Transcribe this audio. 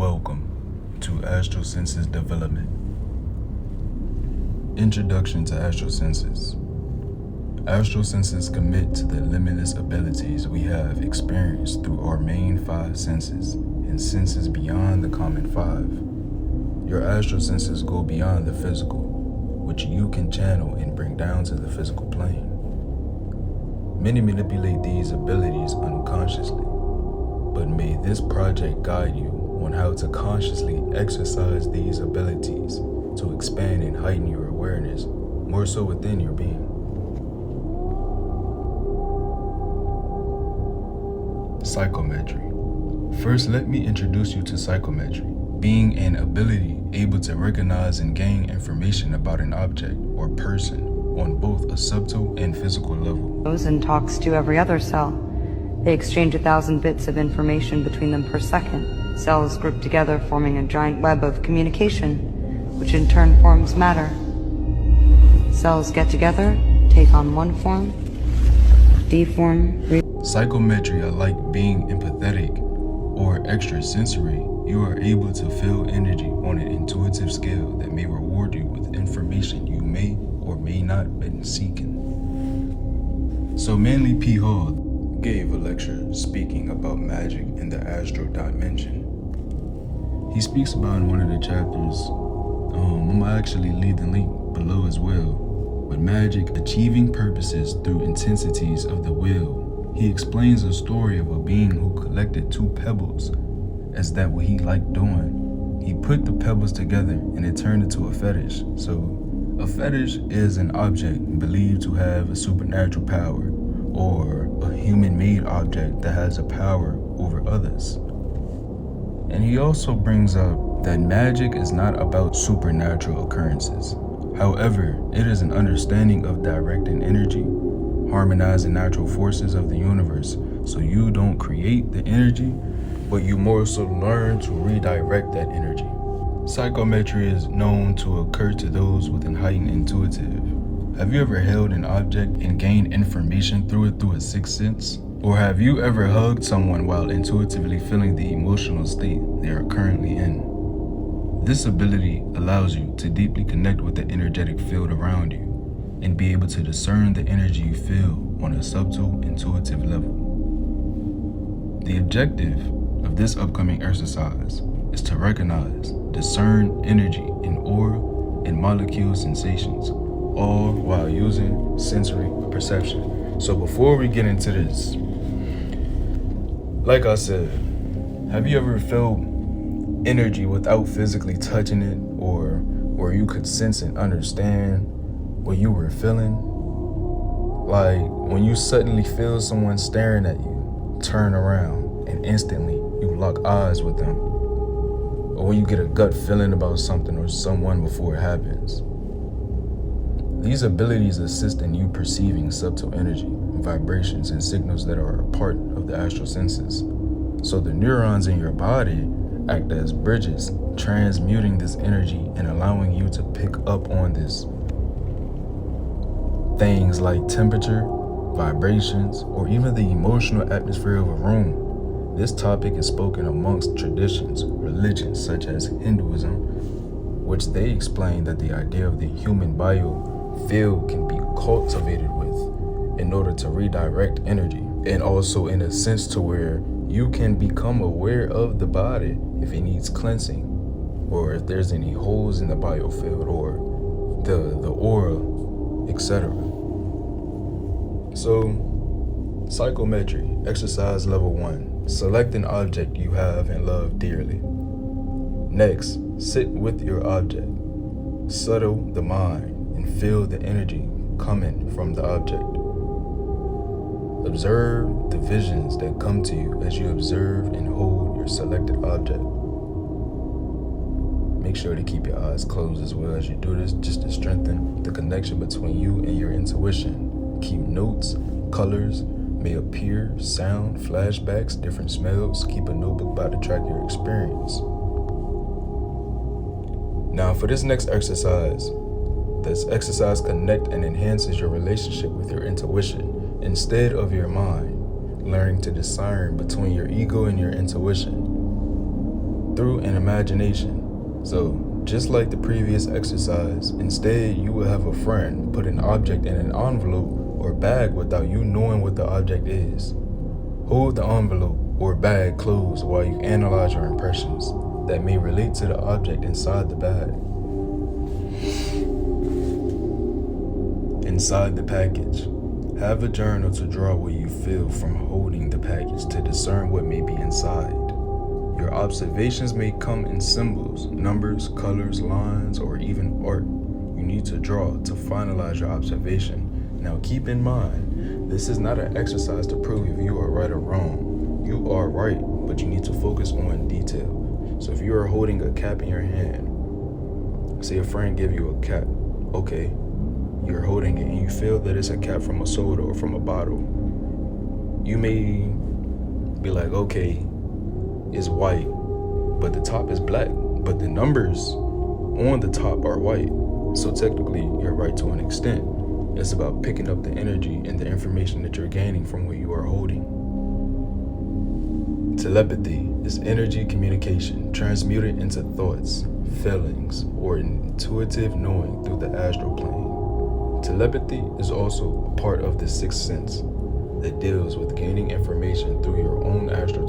Welcome to Astral Senses Development. Introduction to Astral Senses. Astral Senses commit to the limitless abilities we have experienced through our main five senses and senses beyond the common five. Your astral senses go beyond the physical, which you can channel and bring down to the physical plane. Many manipulate these abilities unconsciously, but may this project guide you on how to consciously exercise these abilities to expand and heighten your awareness more so within your being. Psychometry. First, let me introduce you to psychometry, being an ability able to recognize and gain information about an object or person on both a subtle and physical level. And talks to every other cell. They exchange 1,000 bits of information between them per second. Cells group together, forming a giant web of communication, which in turn forms matter. Cells get together, take on one form, deform, Psychometry, like being empathetic or extrasensory, you are able to feel energy on an intuitive scale that may reward you with information you may or may not been seeking. So Manly P. Hall gave a lecture speaking about magic in the astral dimension. He speaks about in one of the chapters, I'm gonna actually leave the link below as well, but magic achieving purposes through intensities of the will. He explains a story of a being who collected 2 pebbles as that what he liked doing. He put the pebbles together and it turned into a fetish. So a fetish is an object believed to have a supernatural power or a human-made object that has a power over others. And he also brings up that magic is not about supernatural occurrences. However, it is an understanding of directing energy, harmonizing natural forces of the universe, so you don't create the energy, but you more so learn to redirect that energy. Psychometry is known to occur to those with an heightened intuitive. Have you ever held an object and gained information through it through a sixth sense? Or have you ever hugged someone while intuitively feeling the emotional state they are currently in? This ability allows you to deeply connect with the energetic field around you and be able to discern the energy you feel on a subtle, intuitive level. The objective of this upcoming exercise is to recognize, discern energy in aura and molecule sensations, all while using sensory perception. So before we get into this, like I said, have you ever felt energy without physically touching it, or where you could sense and understand what you were feeling? Like when you suddenly feel someone staring at you, turn around and instantly you lock eyes with them. Or when you get a gut feeling about something or someone before it happens. These abilities assist in you perceiving subtle energy, vibrations, and signals that are a part of the astral senses. So the neurons in your body act as bridges, transmuting this energy and allowing you to pick up on this. Things like temperature, vibrations, or even the emotional atmosphere of a room. This topic is spoken amongst traditions, religions such as Hinduism, which they explain that the idea of the human biofield can be cultivated with in order to redirect energy, and also in a sense to where you can become aware of the body if it needs cleansing, or if there's any holes in the biofield or the aura, etc. So, psychometry, exercise level 1. Select an object you have and love dearly. Next, sit with your object. Settle the mind and feel the energy coming from the object. Observe the visions that come to you as you observe and hold your selected object. Make sure to keep your eyes closed as well as you do this, just to strengthen the connection between you and your intuition. Keep notes, colors may appear, sound, flashbacks, different smells. Keep a notebook by to track your experience. Now for this next exercise, this exercise connects and enhances your relationship with your intuition instead of your mind, learning to discern between your ego and your intuition. through an imagination. So, just like the previous exercise, instead you will have a friend put an object in an envelope or bag without you knowing what the object is. Hold the envelope or bag closed while you analyze your impressions that may relate to the object inside the bag. Inside the package, have a journal to draw what you feel from holding the package to discern what may be inside. Your observations may come in symbols, numbers, colors, lines, or even art. You need to draw to finalize your observation. Now keep in mind, this is not an exercise to prove if you are right or wrong. You are right, but you need to focus on detail. So if you are holding a cap in your hand, say a friend give you a cap, okay, you're holding it and you feel that it's a cap from a soda or from a bottle. You may be like, okay, it's white, but the top is black, but the numbers on the top are white. So technically, you're right to an extent. It's about picking up the energy and the information that you're gaining from what you are holding. Telepathy is energy communication transmuted into thoughts, feelings, or intuitive knowing through the astral plane. Telepathy is also a part of the sixth sense that deals with gaining information through your own astral